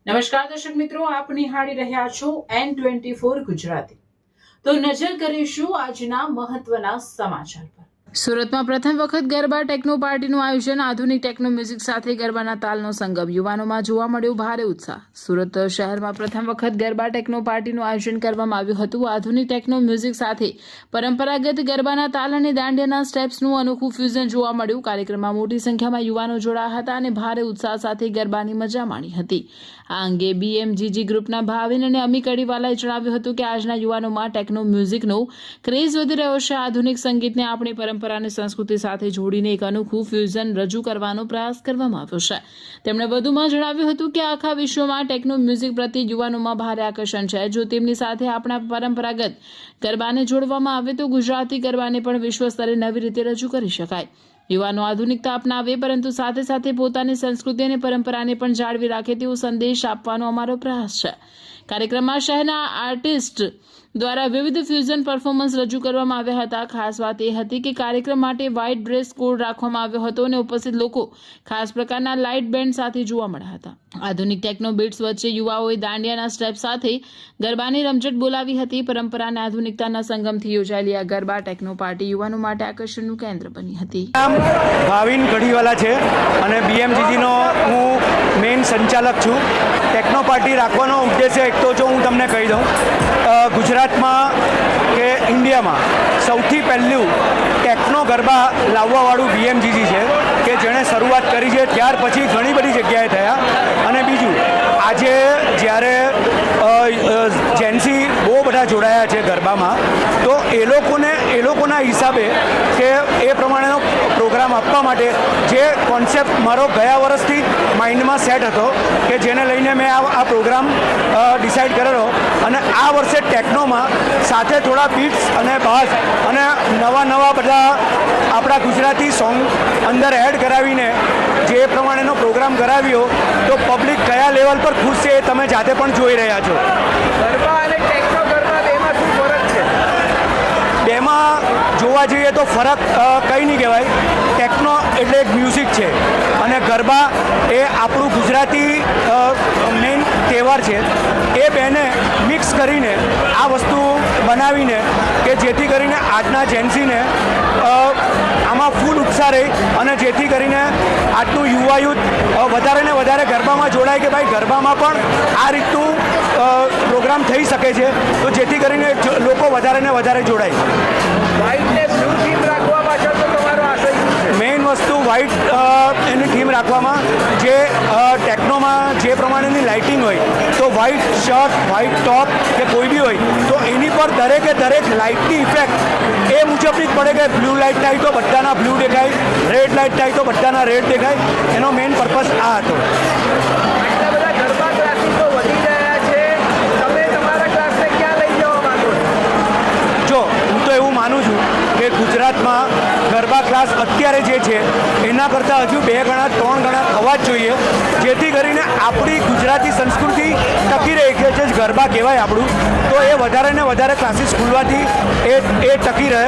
નમસ્કાર દર્શક મિત્રો, આપ નિહાળી રહ્યા છો N24 ગુજરાતી। તો નજર કરીશું આજના મહત્વના સમાચાર પર। સુરતમાં પ્રથમ વખત ગરબા ટેકનો પાર્ટીનું આયોજન। આધુનિક ટેકનો મ્યુઝિક સાથે ગરબાના તાલનો સંગમ, યુવાનોમાં જોવા મળ્યો ભારે ઉત્સાહ। સુરત શહેરમાં પ્રથમ વખત ગરબા ટેકનો પાર્ટીનું આયોજન કરવામાં આવ્યું હતું। આધુનિક ટેકનો મ્યુઝિક સાથે પરંપરાગત ગરબાના તાલ અને દાંડિયાના સ્ટેપ્સનું અનોખું ફ્યુઝન જોવા મળ્યું। કાર્યક્રમમાં મોટી સંખ્યામાં યુવાનો જોડાયા હતા અને ભારે ઉત્સાહ સાથે ગરબાની મજા માણી હતી। આ અંગે BMGG ગ્રુપના ભાવિન અને અમી કડીવાલાએ જણાવ્યું હતું કે આજના યુવાનોમાં ટેકનો મ્યુઝિકનો ક્રેઝ વધી રહ્યો છે। આધુનિક સંગીતને આપણી પરંપરા અને સંસ્કૃતિ સાથે જોડીને એક અનોખું ફ્યુઝન રજૂ કરવાનો પ્રયાસ કરવામાં આવ્યો છે। તેમણે વધુમાં જણાવ્યું હતું કે આખા વિશ્વમાં ટેકનો મ્યુઝિક પ્રત્યે યુવાનોમાં ભારે આકર્ષણ છે। જો તેમની સાથે આપણા પરંપરાગત ગરબાને જોડવામાં આવે તો ગુજરાતી ગરબાને પણ વિશ્વ સ્તરે નવી રીતે રજૂ કરી શકાય। યુવાનો આધુનિકતા અપનાવે પરંતુ સાથે સાથે પોતાની સંસ્કૃતિ અને પરંપરાને પણ જાળવી રાખે તેવો સંદેશ આપવાનો અમારો પ્રયાસ છે। કાર્યક્રમમાં શહેરના આર્ટિસ્ટ દ્વારા વિવિધ ફ્યુઝન પરફોર્મન્સ રજૂ કરવામાં આવ્યા હતા। ખાસ વાત એ હતી કે કાર્યક્રમ માટે વ્હાઇટ ડ્રેસ કોડ રાખવામાં આવ્યો હતો અને ઉપસ્થિત લોકો ખાસ પ્રકારના લાઇટ બેન્ડ સાથે જોવા મળ્યા હતા। આધુનિક ટેકનો બીટ્સ વચ્ચે યુવાઓએ દાંડિયાના સ્ટેપ સાથે ગરબાની રમઝટ બોલાવી હતી। પરંપરા અને આધુનિકતાના સંગમથી યોજાયેલી આ ગરબા ટેકનો પાર્ટી યુવાનો માટે આકર્ષણનું કેન્દ્ર બની હતી। ભાવિન કડીવાલા છે અને BMGGનો હું મેઇન સંચાલક છું। ટેકનો પાર્ટી રાખવાનો ઉદ્દેશ્ય એક તો જો હું તમને કહી દઉં, ગુજરાતમાં કે ઇન્ડિયામાં સૌથી પહેલું ટેકનો ગરબા લાવવાવાળું BMGG છે કે જેણે શરૂઆત કરી છે। ત્યાર પછી ઘણી બધી જગ્યાએ થયા અને બીજું આજે જ્યારે જેન્સી બહુ બધા જોડાયા છે ગરબામાં, તો એ લોકોના હિસાબે કે એ પ્રમાણેનો પ્રોગ્રામ આપવા માટે જે કોન્સેપ્ટ મારો ગયા વર્ષથી માઇન્ડમાં સેટ હતો કે જેને લઈને મેં આ પ્રોગ્રામ ડિસાઇડ કરેલો અને આ વર્ષે ટેકનોમાં સાથે થોડા બીટ્સ અને બાસ અને નવા બધા આપણા ગુજરાતી સોંગ અંદર એડ કરાવીને જે પ્રમાણેનો પ્રોગ્રામ કરાવ્યો તો પબ્લિક કયા લેવલ પર ખુશ છે એ તમે જાતે પણ જોઈ રહ્યા છો। ગરબા અને ટેકનો ગરબા બેમાં શું ફરક છે? બેમાં જોવા જઈએ તો ફરક કંઈ નહીં કહેવાય। ટેકનો એટલે એક મ્યુઝિક છે અને ગરબા એ આપણું ગુજરાતી મેઇન તહેવાર છે। એ બેને મિક્સ કરીને આ વસ્તુ બનાવીને કે જેથી કરીને આજના જેન્સીને આમાં ફૂલ ઉત્સાહ રહે અને જેથી કરીને આજનું યુવા યુથ વધારે ને વધારે ગરબામાં જોડાય કે ભાઈ ગરબામાં પણ આ રીતનું પ્રોગ્રામ થઈ શકે છે, તો જેથી કરીને લોકો વધારે ને વધારે જોડાય। વ્હાઇટ ને બ્લુ થીમ રાખવા પાછળ તો તમારો આશય શું છે? મેઇન વસ્તુ વ્હાઇટ એની થીમ રાખવામાં, જે ટેકનોમાં જે પ્રમાણેની લાઇટિંગ હોય તો વ્હાઇટ શર્ટ, વ્હાઇટ ટોપ કે કોઈ બી હોય તો એની પર દરેકે દરેક લાઇટની ઇફેક્ટ એ મુજબની જ પડે કે બ્લુ લાઇટ થાય તો બધાના બ્લુ દેખાય, રેડ લાઇટ થાય તો બધાના રેડ દેખાય। એનો મેઇન પર્પઝ આ હતો। આટલા બધા ગરબા ક્લાસીસો વધી રહ્યા છે, તમે તમારા ક્લાસને ક્યાં લઈ જવા માંગો છો? જો હું તો એવું માનું છું કે ગુજરાતમાં ગરબા ક્લાસ અત્યારે જે છે એના કરતાં હજુ 2 ગણા 3 ગણા થવા જ જોઈએ, જેથી કરીને આપણી ગુજરાતી સંસ્કૃતિ ટકી રહે કે જે ગરબા કહેવાય આપણું, તો એ વધારે ને વધારે ક્લાસીસ ખુલવાથી એ ટકી રહે।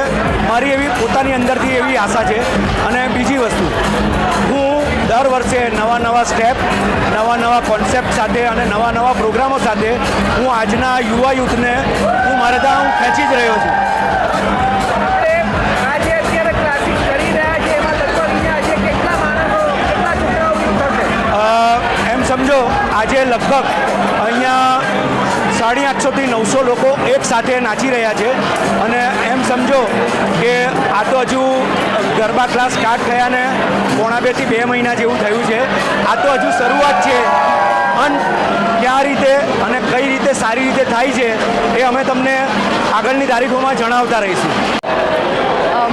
મારી એવી પોતાની અંદરથી એવી આશા છે। અને બીજી વસ્તુ, હું દર વર્ષે નવા સ્ટેપ, નવા કોન્સેપ્ટ સાથે અને નવા પ્રોગ્રામો સાથે હું આજના યુવા યુથને હું મારે ત્યાં હું ખેંચી જ રહ્યો છું। આપણે આજે અત્યારે ક્લાસીસ કરી રહ્યા છે એમાં લગભગ અહીંયા આજે કેટલા માણસો, કેટલા છોકરાઓ થશે? એમ સમજો આજે લગભગ અહીંયા 850 થી 900 લોકો એક સાથે નાચી રહ્યા છે અને એમ સમજો કે આ તો હજુ ગરબા ક્લાસ સ્ટાર્ટ થયાને 1.5 થી 2 મહિના જેવું થયું છે। આ તો હજુ શરૂઆત છે અને કયા રીતે અને કઈ રીતે સારી રીતે થાય છે એ અમે તમને આગળની તારીખોમાં જણાવતા રહીશું।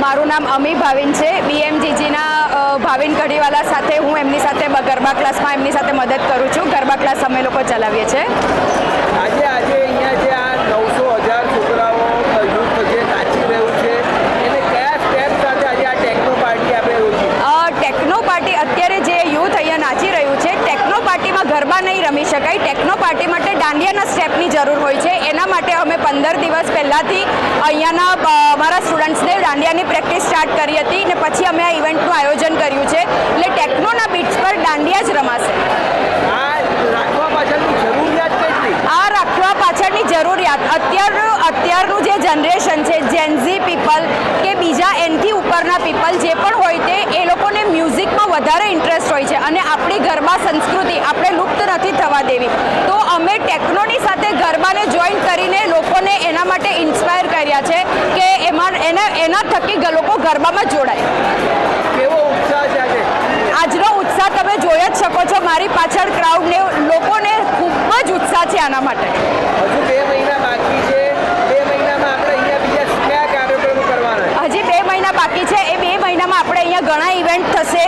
મારું નામ અમી ભાવિન છે। BMGGના ભાવિન કડીવાલા સાથે હું એમની સાથે ગરબા ક્લાસમાં એમની સાથે મદદ કરું છું। ગરબા ક્લાસ અમે લોકો ચલાવીએ છીએ। આજે અહીંયા જે આ 900,000 છોકરાઓ યુથ જે નાચી રહ્યું છે એને કયા સ્ટેપ સાથે આજે આ ટેકનો પાર્ટી આપણે યોજી? ટેકનો પાર્ટી અત્યારે જે યુથ અહીંયા નાચી રહ્યું છે, ટેકનો પાર્ટીમાં ગરબા નહીં રમી શકાય। ટેકનો પાર્ટી માટે દાંડિયાના સ્ટેપની જરૂર હોય છે। એના માટે અમે 15 દિવસ પહેલાંથી અહીંયાના અમારા સ્ટુડન્ટ્સને દાંડિયાની પ્રેક્ટિસ સ્ટાર્ટ કરી હતી ને પછી અમે આ ઇવેન્ટનું આયોજન કર્યું છે। એટલે ટેકનોના બીટ્સ પર દાંડિયા જ રમાશે। આ રાખવા પાછળનું જનરેશન છે, જેનઝી પીપલ કે બીજા એનથી ઉપરના પીપલ જે પણ હોય તે એ લોકોને મ્યુઝિકમાં વધારે ઇન્ટરેસ્ટ હોય છે અને આપણી ગરબા સંસ્કૃતિ આપણે લુપ્ત નથી થવા દેવી. તો અમે ટેકનોની સાથે ગરબાને જોઈન કરીને લોકોને એના માટે ઇન્સ્પાયર કર્યા છે કે એના થકી લોકો ગરબામાં જોડાય. કેવો ઉત્સાહ છે આજે? આજનો ઉત્સાહ તમે જોઈ જ શકો છો, મારી પાછળ ક્રાઉડને લોકોને ખૂબ જ ઉત્સાહ છે આના માટે. હજુ 2 મહિના બાકી છે. 2 મહિનામાં આપણે અહીંયા બીજા કયા કાર્યક્રમો કરવાના? હજી 2 મહિના બાકી છે. એ 2 મહિનામાં આપણે અહીંયા ઘણા ઇવેન્ટ થશે.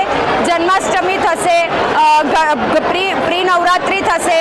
જન્માષ્ટમી થશે, પ્રી નવરાત્રિ થશે,